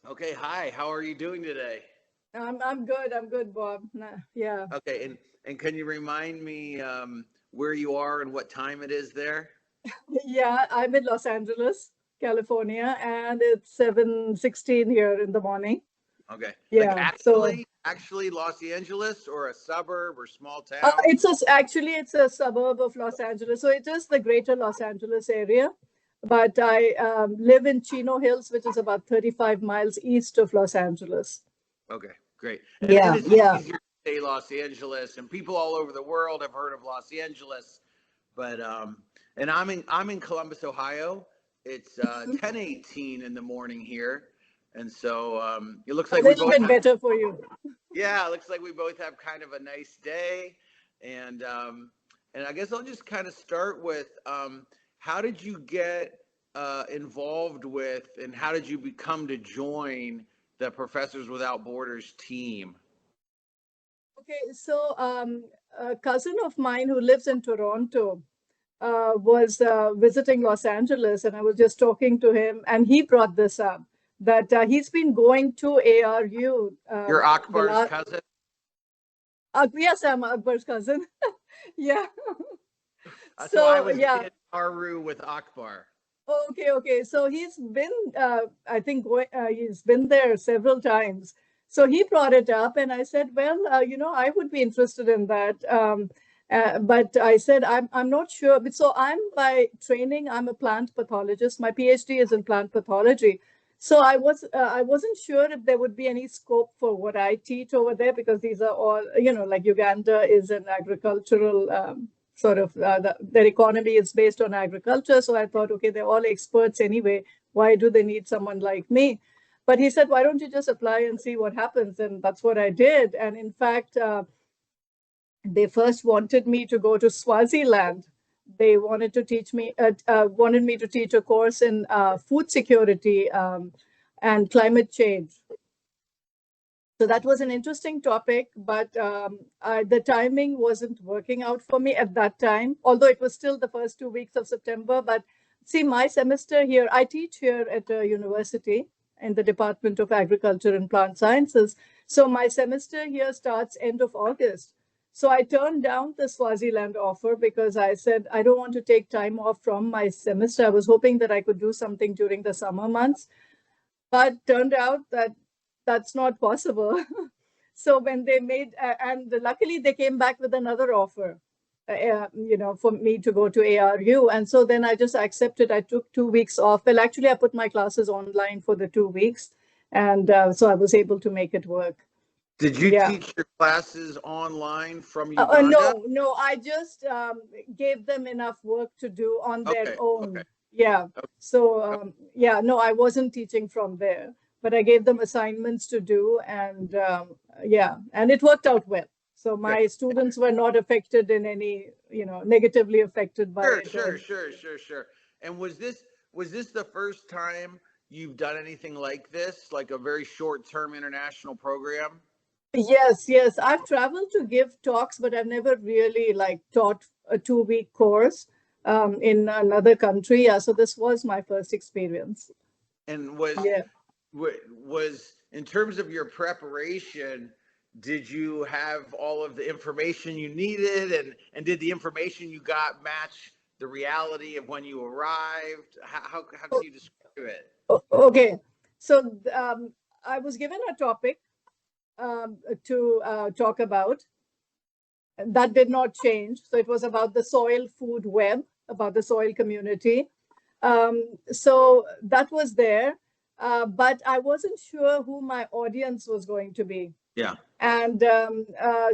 Okay, hi. How are you doing today? I'm good. I'm good, Bob. Yeah. Okay, and can you remind me where you are and what time it is there? Yeah, I'm in Los Angeles, California, and it's 7:16 here in the morning. Okay, like Yeah. So actually Los Angeles or a suburb or small town? actually it's a suburb of Los Angeles. So it is the greater Los Angeles area, but I live in Chino Hills, which is about 35 miles east of Los Angeles. Okay, great. And Yeah, it's yeah. easier to say Los Angeles, and people all over the world have heard of Los Angeles, but and I'm in Columbus, Ohio. It's 10:18 in the morning here, and so it looks A like we little both bit have. better for you. Yeah, it looks like we both have kind of a nice day, and um, and I guess I'll just kind of start with how did you get involved with, and how did you become to join the Professors Without Borders team? Okay, so a cousin of mine who lives in Toronto was visiting Los Angeles, and I was just talking to him, and he brought this up that he's been going to ARU. You're The Akbar's last, cousin. yes, I'm Akbar's cousin. Yeah. So I So was yeah. in Aru with Akbar. Okay, okay. So he's been, I think, he's been there several times. So he brought it up, and I said, well, I would be interested in that. But I said, I'm not sure. But so I'm by training, I'm a plant pathologist. My PhD is in plant pathology. So I wasn't sure if there would be any scope for what I teach over there because these are all, like Uganda is an agricultural sort of their economy is based on agriculture. So I thought, okay, they're all experts anyway. Why do they need someone like me? But he said, why don't you just apply and see what happens? And that's what I did. And in fact, they first wanted me to go to Swaziland. They wanted me to teach a course in food security and climate change. So that was an interesting topic, but the timing wasn't working out for me at that time, although it was still the first 2 weeks of September. But see, my semester here, I teach here at a university in the Department of Agriculture and Plant Sciences. So my semester here starts end of August. So I turned down the Swaziland offer because I said I don't want to take time off from my semester. I was hoping that I could do something during the summer months, but turned out that that's not possible. So when they made, and luckily they came back with another offer, for me to go to ARU. And so then I just accepted. I took 2 weeks off. Well, actually, I put my classes online for the 2 weeks. And so I was able to make it work. Did you Yeah. teach your classes online from Uganda? No, no, I just gave them enough work to do on their Okay, okay, own. Yeah. So, okay. yeah, no, I wasn't teaching from there, but I gave them assignments to do. And yeah, and it worked out well. So Okay. my students were not affected in any, negatively affected by Sure, it. sure, sure, sure, sure. And was this the first time you've done anything like this, like a very short-term international program? Yes, yes. I've traveled to give talks, but I've never really like taught a 2 week course in another country. Yeah, so this was my first experience. And was in terms of your preparation, did you have all of the information you needed, and did the information you got match the reality of when you arrived? How can you describe it? Okay. So I was given a topic to talk about. That did not change. So it was about the soil food web, about the soil community. So that was there. But I wasn't sure who my audience was going to be. Yeah. And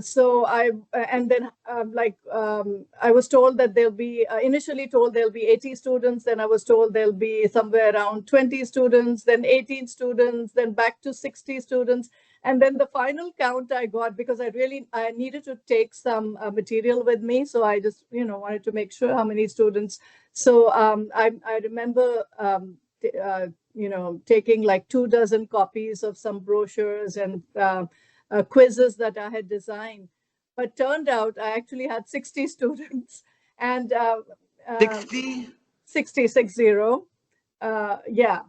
so and then I was told that there'll be initially told there'll be 80 students, then I was told there'll be somewhere around 20 students, then 18 students, then back to 60 students. And then the final count I got, because I needed to take some material with me, so I just wanted to make sure how many students. So I remember taking like 2 dozen copies of some brochures and quizzes that I had designed. But turned out I actually had 60 students and uh, 60? 60, 60. Yeah.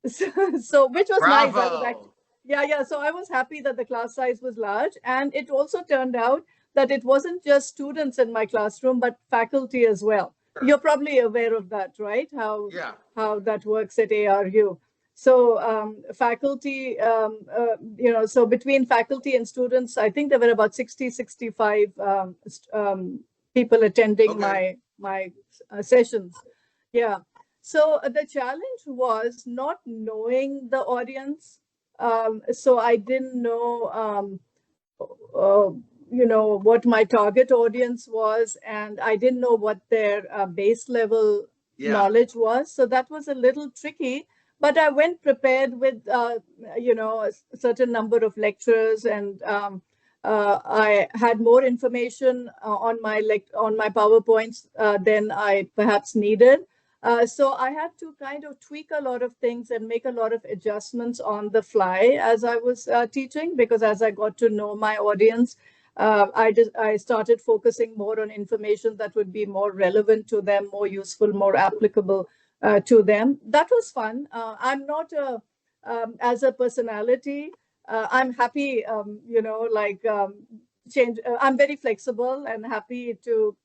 So which was nice. I was actually, Bravo. yeah. So I was happy that the class size was large, and it also turned out that it wasn't just students in my classroom, but faculty as well. Sure. You're probably aware of that, right? Yeah. How that works at ARU. So faculty, so between faculty and students, I think there were about 60, 65 people attending Okay. my sessions. Yeah. So the challenge was not knowing the audience. So I didn't know, uh, what my target audience was, and I didn't know what their base level Yeah. knowledge was. So that was a little tricky. But I went prepared with, a certain number of lectures, and I had more information on my PowerPoints than I perhaps needed. So I had to kind of tweak a lot of things and make a lot of adjustments on the fly as I was teaching, because as I got to know my audience, I started focusing more on information that would be more relevant to them, more useful, more applicable to them. That was fun. I'm not as a personality. I'm happy, change. I'm very flexible and happy to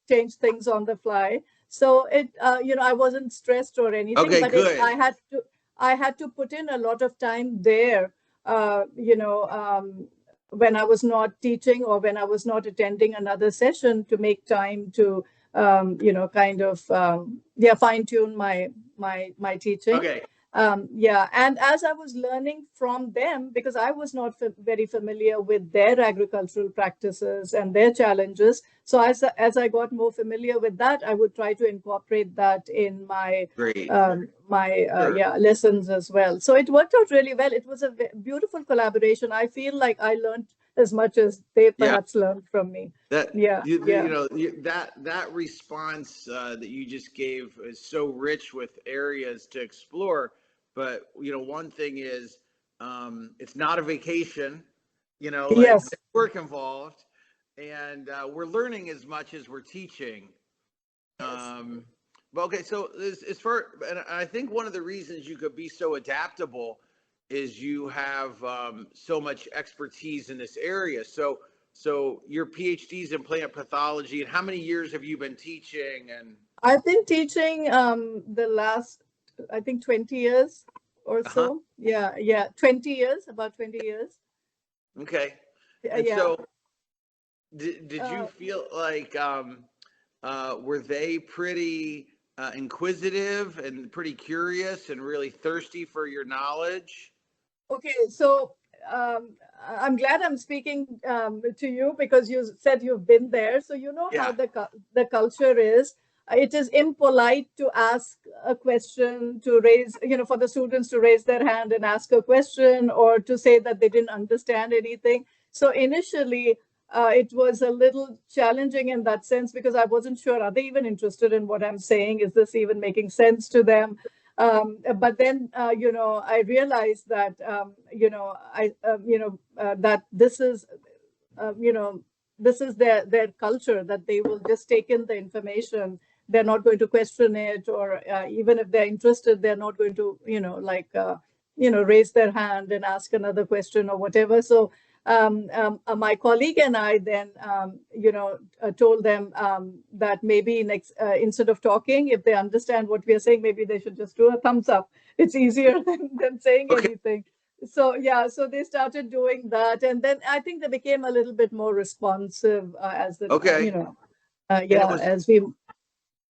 change things on the fly. So I wasn't stressed or anything, Okay, but good. I had to put in a lot of time there, uh, you know, um, when I was not teaching or when I was not attending another session, to make time to, kind of, fine tune my teaching. Okay. And as I was learning from them, because I was not very familiar with their agricultural practices and their challenges, so as I got more familiar with that, I would try to incorporate that in Great. my Sure. lessons as well. So it worked out really well. It was a beautiful collaboration. I feel like I learned as much as they Yeah. perhaps learned from me. That Yeah, yeah. that response that you just gave is so rich with areas to explore. But one thing is, it's not a vacation. Like Yes, there's work involved, and we're learning as much as we're teaching. yes, Um, but okay, so as far, and I think one of the reasons you could be so adaptable is you have so much expertise in this area. So your PhD's in plant pathology, and how many years have you been teaching? And I've been teaching the last, I think, 20 years or uh-huh, so. Yeah, yeah, 20 years, about 20 years. okay, and Yeah. so did you Uh, feel like were they pretty inquisitive and pretty curious and really thirsty for your knowledge? okay, so I'm glad I'm speaking to you, because you said you've been there. So you know how Yeah. the culture is. It is impolite to ask a question, to raise, for the students to raise their hand and ask a question, or to say that they didn't understand anything. So initially, it was a little challenging in that sense, because I wasn't sure, are they even interested in what I'm saying? Is this even making sense to them? But then, I realized that, that this is their culture, that they will just take in the information. They're not going to question it, or even if they're interested, they're not going to, raise their hand and ask another question or whatever. So my colleague and I then, told them that maybe next, instead of talking, if they understand what we are saying, maybe they should just do a thumbs up. It's easier than saying Okay. anything. So yeah, so they started doing that, and then I think they became a little bit more responsive as the Okay. And as we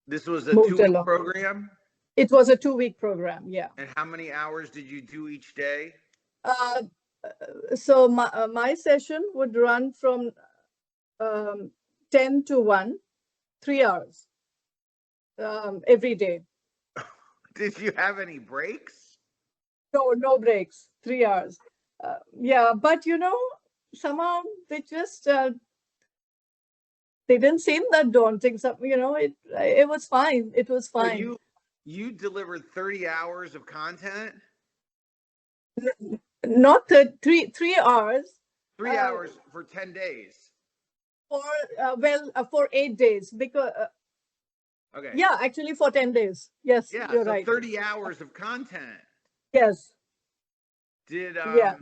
this was a moved 2 week along. program. It was a 2 week program. Yeah. And how many hours did you do each day? Uh, so my session would run from um, 10 to 1, 3 hours every day. Did you have any breaks? No, no breaks, 3 hours. Yeah, but somehow they just they didn't seem that daunting. So, it was fine. It was So fine. you delivered 30 hours of content? Not 3 hours. 3 Uh, hours for 10 days. for for 8 days, because Okay. yeah, actually for 10 days. Yes, Yeah, you're so right. 30 hours of content. Yes. Did Yeah.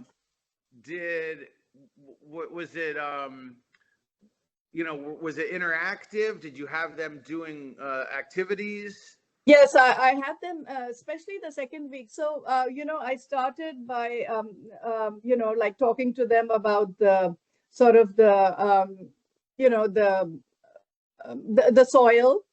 did was it was it interactive? Did you have them doing activities? Yes, I had them, especially the second week. So, I started by, like talking to them about the sort of you know, the soil,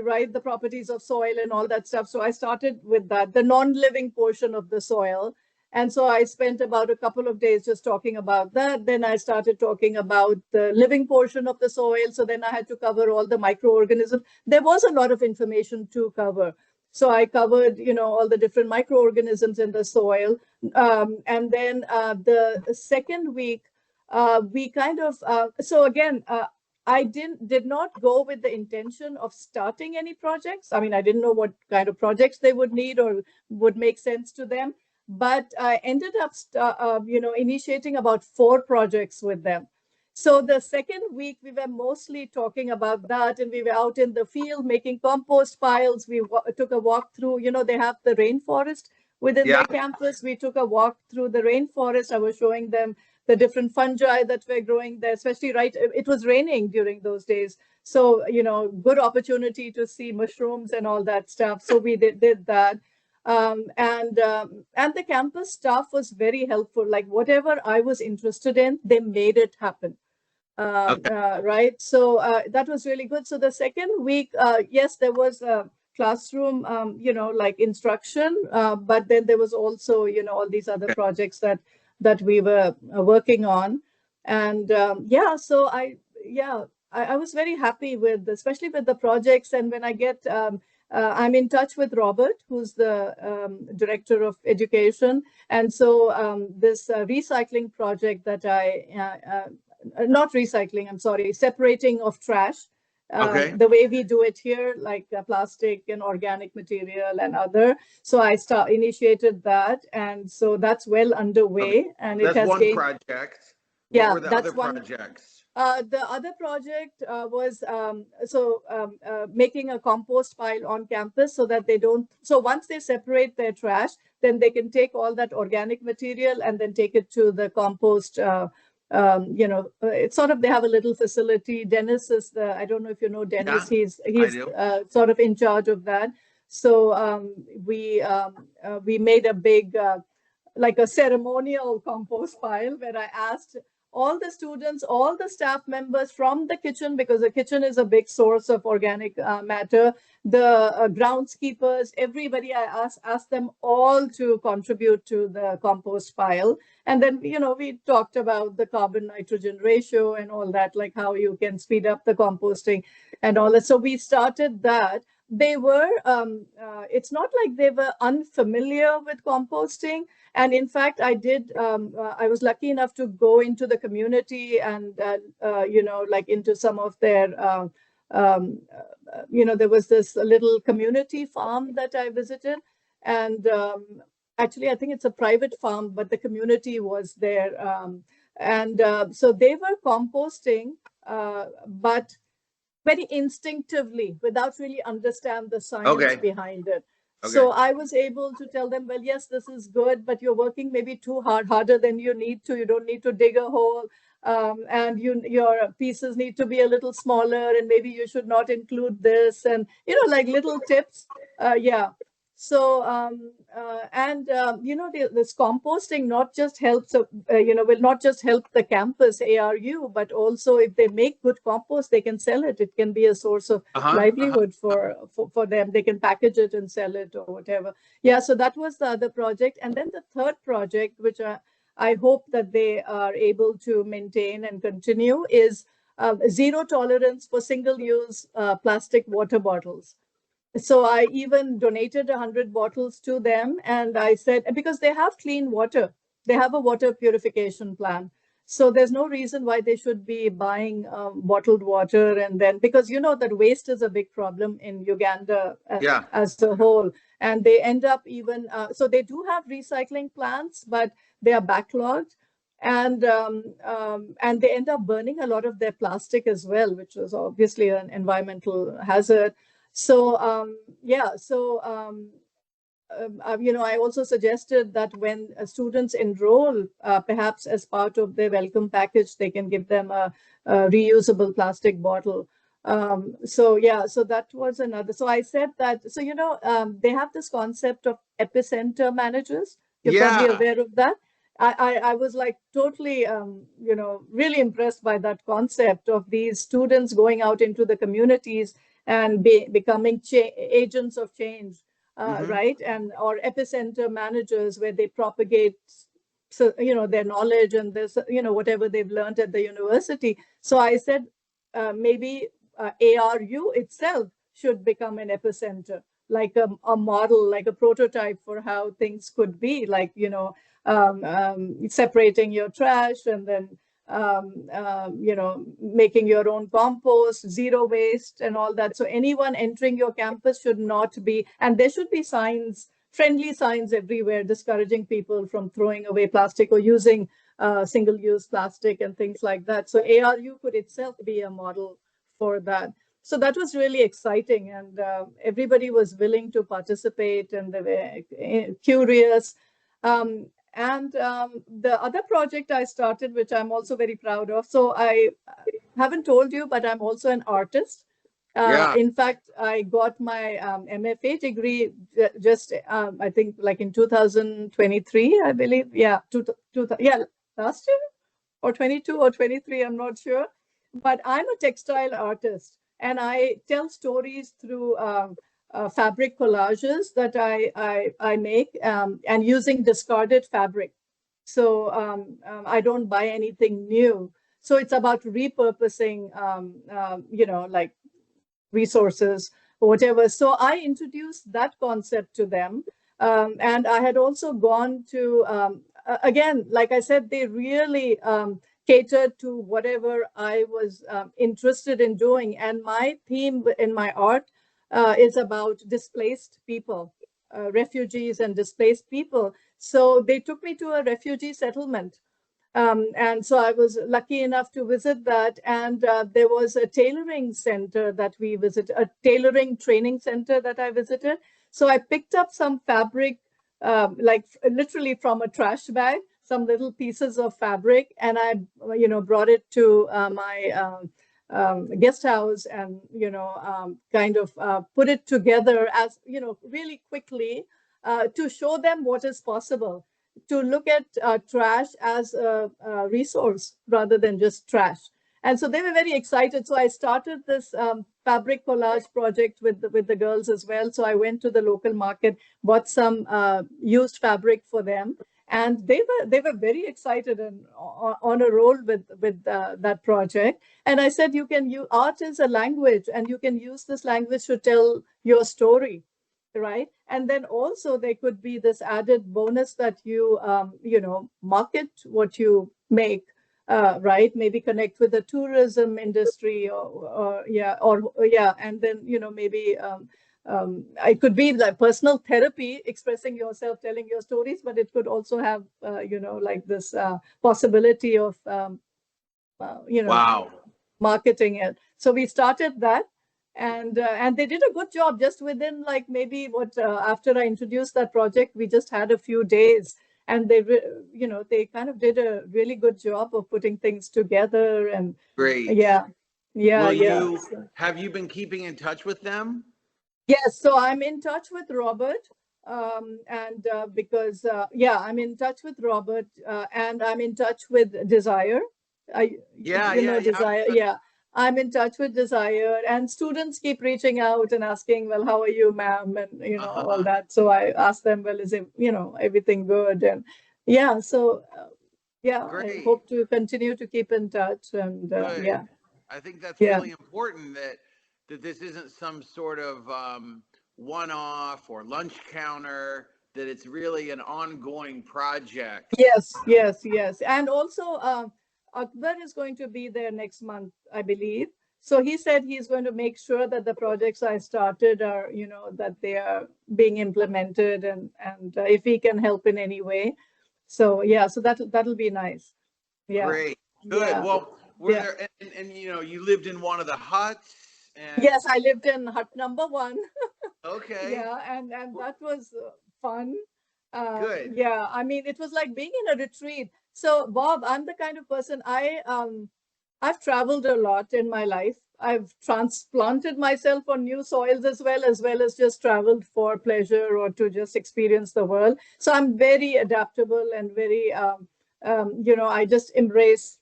right? The properties of soil and all that stuff. So I started with that, the non-living portion of the soil. And so I spent about a couple of days just talking about that. Then I started talking about the living portion of the soil. So then I had to cover all the microorganisms. There was a lot of information to cover. So I covered, all the different microorganisms in the soil. And then the second week, we kind of, so again, I did not go with the intention of starting any projects. I mean, I didn't know what kind of projects they would need or would make sense to them. But I ended up, initiating about 4 projects with them. So the second week, we were mostly talking about that, and we were out in the field making compost piles. We took a walk through. They have the rainforest within Yeah. their campus. We took a walk through the rainforest. I was showing them the different fungi that were growing there, especially it was raining during those days. So, good opportunity to see mushrooms and all that stuff. So we did that. And the campus staff was very helpful. Like whatever I was interested in, they made it happen. Okay. Right. So that was really good. So the second week, yes, there was a classroom, like instruction, but then there was also, all these other Okay. projects that we were working on. And so I was very happy with, especially with the projects. And when I get, I'm in touch with Robert, who's the director of education. And so this recycling project that not recycling, I'm sorry, separating of trash, Okay. the way we do it here, like plastic and organic material and other. So I initiated that, and so that's well Okay. underway, and it That's has one gained. project. What Yeah, were the other that's one. projects? The other project was making a compost pile on campus so that they don't. So once they separate their trash, then they can take all that organic material and then take it to the compost. It's sort of, they have a little facility. Dennis is I don't know if you know Yeah, Dennis. He's I he's do. sort of in charge of that. So we made a big, like a ceremonial compost pile where I asked all the students, all the staff members from the kitchen, because the kitchen is a big source of organic matter, the groundskeepers, everybody, I asked them all to contribute to the compost pile. And then, we talked about the carbon nitrogen ratio and all that, like how you can speed up the composting and all that. So we started that. They were, it's not like they were unfamiliar with composting. And in fact, I was lucky enough to go into the community and, like into some of their, there was this little community farm that I visited. And actually, I think it's a private farm, but the community was there. So they were composting, but very instinctively without really understand the science Okay. behind it. Okay. So I was able to tell them, well, yes, this is good, but you're working maybe too harder than you need to. You don't need to dig a hole. And your pieces need to be a little smaller, and maybe you should not include this, and like little tips. Yeah. So this composting not just helps, will not just help the campus ARU, but also if they make good compost, they can sell it. It can be a source of Uh-huh. livelihood for them. They can package it and sell it or whatever. Yeah, so that was the other project. And then the third project, which I hope that they are able to maintain and continue, is zero tolerance for single-use plastic water bottles. So I even donated 100 bottles to them. And I said, because they have clean water, they have a water purification plant. So there's no reason why they should be buying bottled water. And then, because that waste is a big problem in Uganda Yeah. as a whole. And they end up even, so they do have recycling plants, but they are backlogged. And they end up burning a lot of their plastic as well, which is obviously an environmental hazard. So I also suggested that when students enroll, perhaps as part of their welcome package, they can give them a reusable plastic bottle. So yeah, so that was another. So I said that. So they have this concept of epicenter managers. You're probably Yeah. aware of that. I was like totally, really impressed by that concept of these students going out into the communities and becoming agents of change, Hmm. right? And or epicenter managers where they propagate, so their knowledge and this, whatever they've learned at the university. So I said maybe ARU itself should become an epicenter, like a model, like a prototype for how things could be, like separating your trash and then making your own compost, zero waste, and all that. So anyone entering your campus should not be, and there should be signs, friendly signs everywhere, discouraging people from throwing away plastic or using single-use plastic and things like that. So ARU could itself be a model for that. So that was really exciting, and everybody was willing to participate, and they were curious. And the other project I started, which I'm also very proud of. So I haven't told you, but I'm also an artist. Yeah. In fact, I got my MFA degree just, I think, like in 2023, I believe. Yeah, yeah, last year or 22 or 23, I'm not sure. But I'm a textile artist, and I tell stories through fabric collages that I make, and using discarded fabric. So I don't buy anything new. So it's about repurposing, like resources or whatever. So I introduced that concept to them. And I had also gone to, again, like I said, they really catered to whatever I was interested in doing. And my theme in my art is about displaced people, refugees and displaced people. So they took me to a refugee settlement, and so I was lucky enough to visit that. And there was a tailoring center that we visited, a tailoring training center that I visited. So I picked up some fabric, like literally from a trash bag, some little pieces of fabric, and I, brought it to my guest house, and kind of put it together as really quickly, to show them what is possible, to look at trash as a resource rather than just trash. And so they were very excited. So I started this fabric collage project with the girls as well. So I went to the local market, bought some used fabric for them, and they were very excited and on a roll with that project. And I said, art is a language, and you can use this language to tell your story, right? And then also there could be this added bonus that you market what you make, right? Maybe connect with the tourism industry, or and then maybe it could be like personal therapy, expressing yourself, telling your stories, but it could also have like this possibility of uh, you know Wow. marketing it. So we started that, and they did a good job. Just within like maybe what after I introduced that project, we just had a few days, and they kind of did a really good job of putting things together. And Great. yeah, yeah, Will yeah. you have you been keeping in touch with them? Yes, so I'm in touch with Robert, and because yeah, I'm in touch with Robert, and I'm in touch with Desire. I, Yeah, yeah, yeah. Desire. Yeah, I'm in touch with Desire, and students keep reaching out and asking, "Well, how are you, ma'am?" And all Uh-huh. that. So I ask them, "Well, is it everything good?" And yeah, so yeah, I Great. hope to continue to keep in touch, and Good. yeah, I think that's yeah. really important that this isn't some sort of one-off or lunch counter, that it's really an ongoing project. Yes, yes, yes. And also, Akbar is going to be there next month, I believe. So he said he's going to make sure that the projects I started are, that they are being implemented, and if he can help in any way. So yeah, so that'll be nice. Yeah, Great. Good. yeah, Well, were yeah. there and you lived in one of the huts and Yes, I lived in hut number one. okay. Yeah, and that was fun. Good. Yeah, I mean, it was like being in a retreat. So, Bob, I'm the kind of person I've traveled a lot in my life. I've transplanted myself on new soils as well as just traveled for pleasure or to just experience the world. So I'm very adaptable and very, I just embrace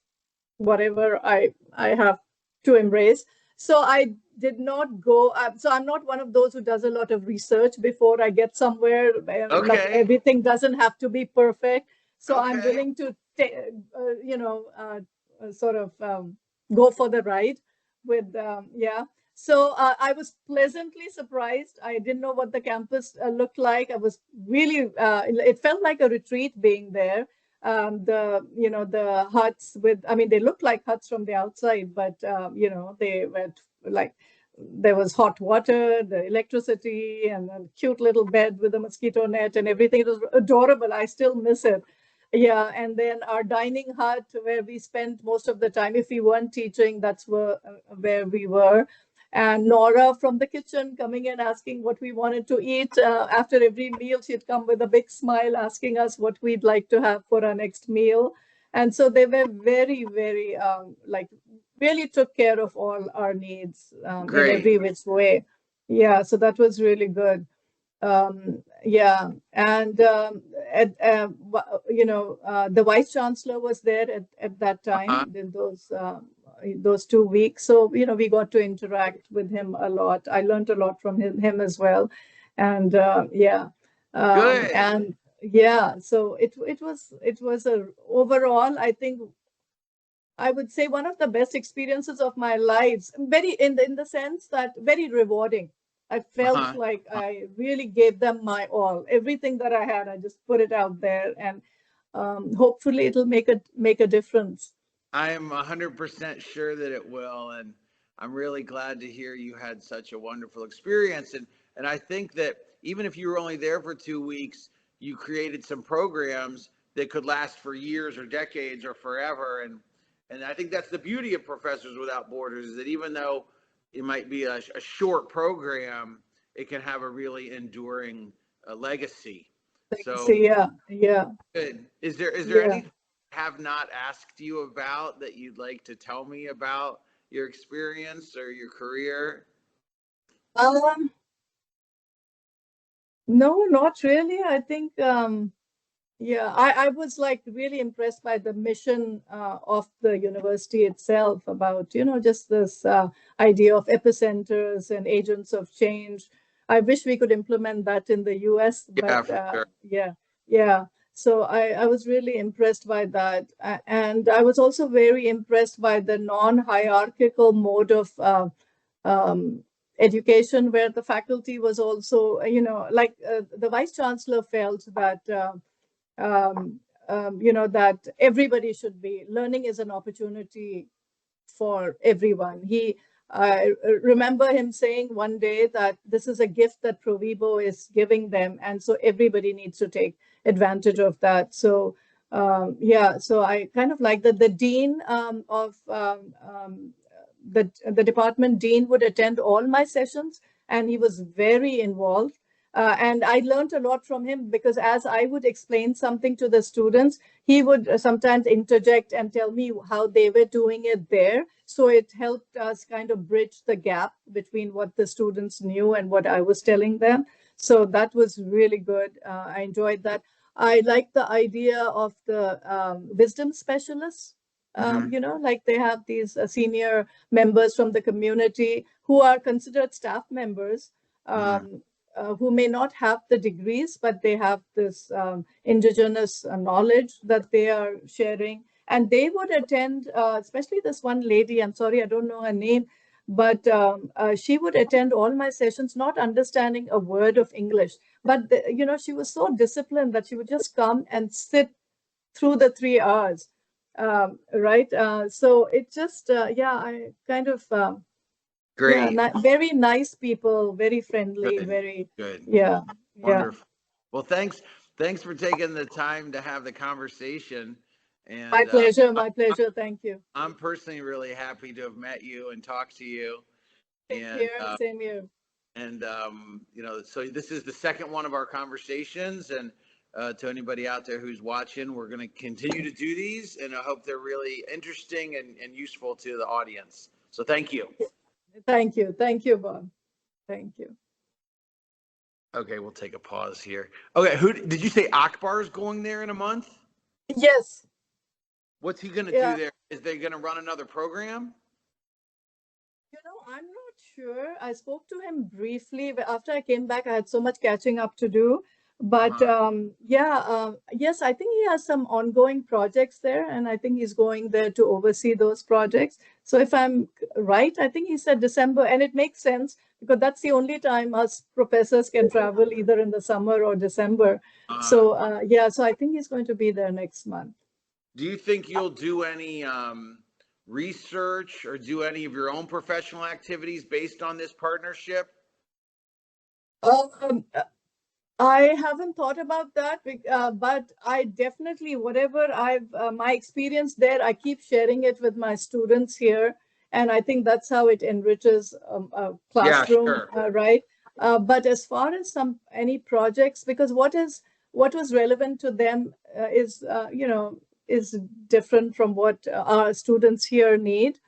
whatever I have to embrace. So I did not go. So I'm not one of those who does a lot of research before I get somewhere. Like Okay. everything doesn't have to be perfect. So I'm Okay. willing to, sort of go for the ride with, yeah. So I was pleasantly surprised. I didn't know what the campus looked like. I was really, it felt like a retreat being there. The huts with, I mean, they looked like huts from the outside, but they were like, there was hot water, the electricity, and a cute little bed with a mosquito net and everything. It was adorable. I still miss it. Yeah, and then our dining hut where we spent most of the time. If we weren't teaching, that's where we were. And Nora from the kitchen coming in asking what we wanted to eat. After every meal, she'd come with a big smile asking us what we'd like to have for our next meal. And so they were very, very, like, really took care of all our needs in Great. every which way. Yeah, so that was really good. Yeah, and the vice chancellor was there at that Uh-huh. time in those 2 weeks. So we got to interact with him a lot. I learned a lot from him as well, and yeah, Good. and yeah. So it was a overall, I think, I would say one of the best experiences of my lives. Very in the sense that very rewarding. I felt Uh-huh. like I really gave them my all. Everything that I had, I just put it out there, and hopefully it'll make a difference. I am 100% sure that it will, and I'm really glad to hear you had such a wonderful experience. And I think that even if you were only there for 2 weeks, you created some programs that could last for years or decades or forever. And I think that's the beauty of Professors Without Borders, is that even though it might be a short program, it can have a really enduring legacy. So So yeah, yeah, good. Is there yeah. anything I have not asked you about that you'd like to tell me about your experience or your career? Um, no, not really. I think yeah, I was like really impressed by the mission of the university itself about, just this idea of epicenters and agents of change. I wish we could implement that in the US, Yeah, but for sure. yeah, yeah. So I was really impressed by that. And I was also very impressed by the non-hierarchical mode of um, education, where the faculty was also, like the vice chancellor felt that. Um, that everybody should be learning is an opportunity for everyone. I remember him saying one day that this is a gift that Provibo is giving them, and so everybody needs to take advantage of that. So yeah, so I kind of like that the dean of the department dean would attend all my sessions, and he was very involved. And I learned a lot from him because as I would explain something to the students, he would sometimes interject and tell me how they were doing it there. So it helped us kind of bridge the gap between what the students knew and what I was telling them. So that was really good. I enjoyed that. I like the idea of the wisdom specialists. Hmm. Like they have these senior members from the community who are considered staff members, Hmm. who may not have the degrees, but they have this indigenous knowledge that they are sharing. And they would attend, especially this one lady, I'm sorry, I don't know her name, but she would attend all my sessions, not understanding a word of English. But, she was so disciplined that she would just come and sit through the 3 hours. Right. So it just, yeah, I kind of, yeah, Great. very nice people, very friendly, Good. very, Good. yeah, yeah. Wonderful. Well, thanks for taking the time to have the conversation. My And pleasure, my pleasure. Thank you. I'm personally really happy to have met you and talked to you. Same And here, same here. And so this is the second one of our conversations, and to anybody out there who's watching, we're going to continue to do these, and I hope they're really interesting and useful to the audience. So thank you. Thank you, Bob. Thank you. Okay, we'll take a pause here. Okay, who did you say Akbar is going there in a month? Yes. What's he going to do there? Is they going to run another program? I'm not sure. I spoke to him briefly after I came back. I had so much catching up to do. But yes, I think he has some ongoing projects there, and I think he's going there to oversee those projects. So if I'm right, I think he said December, and it makes sense because that's the only time us professors can travel, either in the summer or December. So I think he's going to be there next month. Do you think you'll do any research or do any of your own professional activities based on this partnership? I haven't thought about that, but I definitely, whatever my experience there, I keep sharing it with my students here. And I think that's how it enriches a classroom, right? But as far as any projects, because what was relevant to them is different from what our students here need.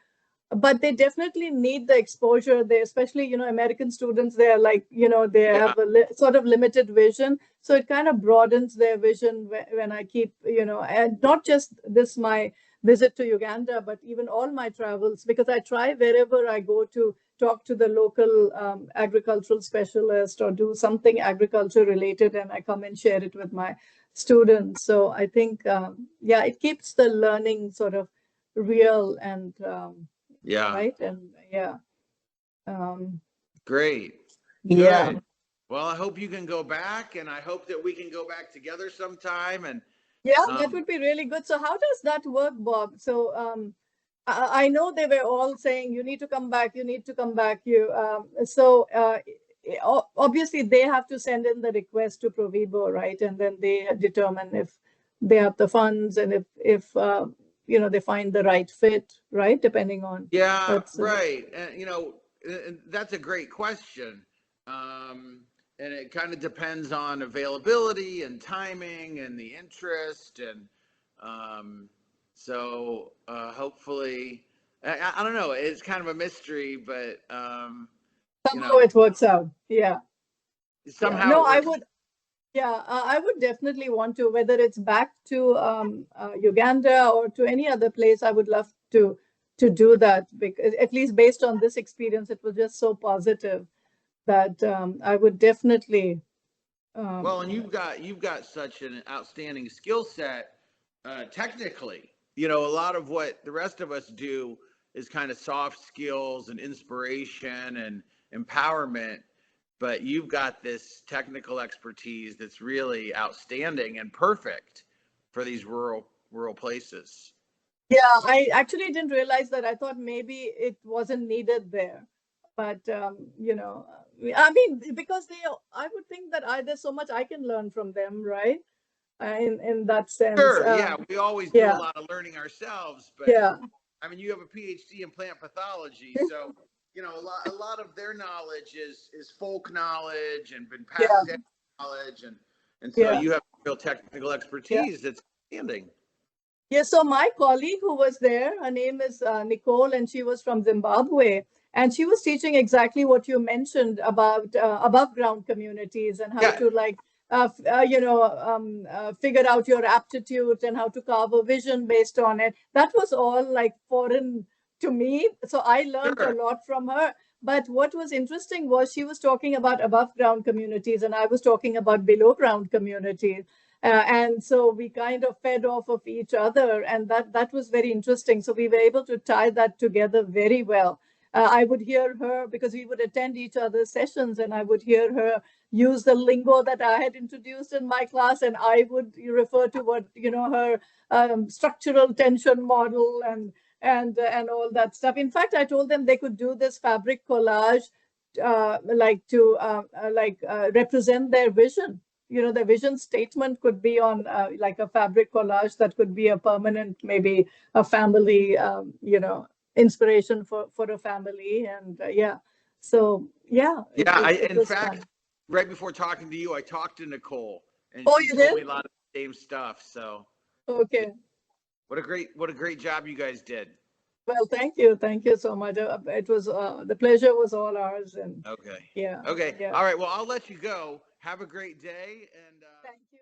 But they definitely need the exposure. They, especially, American students, they're like, they have a sort of limited vision. So it kind of broadens their vision when I keep, and not just my visit to Uganda, but even all my travels, because I try wherever I go to talk to the local agricultural specialist or do something agriculture related, and I come and share it with my students. So I think, it keeps the learning sort of real and right. And great. Yeah. Good. Well, I hope you can go back, and I hope that we can go back together sometime. And that would be really good. So how does that work, Bob? So I know they were all saying you need to come back, you need to come back. Obviously they have to send in the request to Provibo, right? And then they determine if they have the funds and if they find the right fit, right? Depending on. Right. And that's a great question. And it kind of depends on availability and timing and the interest. And so hopefully, I don't know, it's kind of a mystery, but somehow it works out. Yeah. Somehow. No, I would. Yeah, I would definitely want to, whether it's back to Uganda or to any other place, I would love to do that, because at least based on this experience, it was just so positive that I would definitely. Well, and you've got such an outstanding skill set technically. A lot of what the rest of us do is kind of soft skills and inspiration and empowerment. But you've got this technical expertise that's really outstanding and perfect for these rural places. Yeah, I actually didn't realize that. I thought maybe it wasn't needed there. But, I mean, because I would think that there's so much I can learn from them, right? In that sense. Sure, yeah, we always do a lot of learning ourselves. But, I mean, you have a PhD in plant pathology, so a lot of their knowledge is folk knowledge and been passed down knowledge, and so you have real technical expertise that's outstanding. Yeah, so my colleague who was there, her name is Nicole, and she was from Zimbabwe, and she was teaching exactly what you mentioned about above ground communities and how to figure out your aptitude and how to carve a vision based on it. That was all like foreign to me. So I learned a lot from her. But what was interesting was she was talking about above ground communities and I was talking about below ground communities. And so we kind of fed off of each other, and that was very interesting. So we were able to tie that together very well. I would hear her, because we would attend each other's sessions, and I would hear her use the lingo that I had introduced in my class, and I would refer to what, her structural tension model and all that stuff. In fact, I told them they could do this fabric collage represent their vision. The vision statement could be on like a fabric collage that could be a permanent, maybe a family, inspiration for a family. And So yeah, Yeah, it in was fact, fun. right before talking to you, I talked to Nicole, and Oh, she you told did? me a lot of the same stuff. So, yeah, Okay. what a great job you guys did. Well, thank you so much. It was the pleasure was all ours, and Okay. yeah, Okay. yeah. All right. Well, I'll let you go. Have a great day, and Thank you.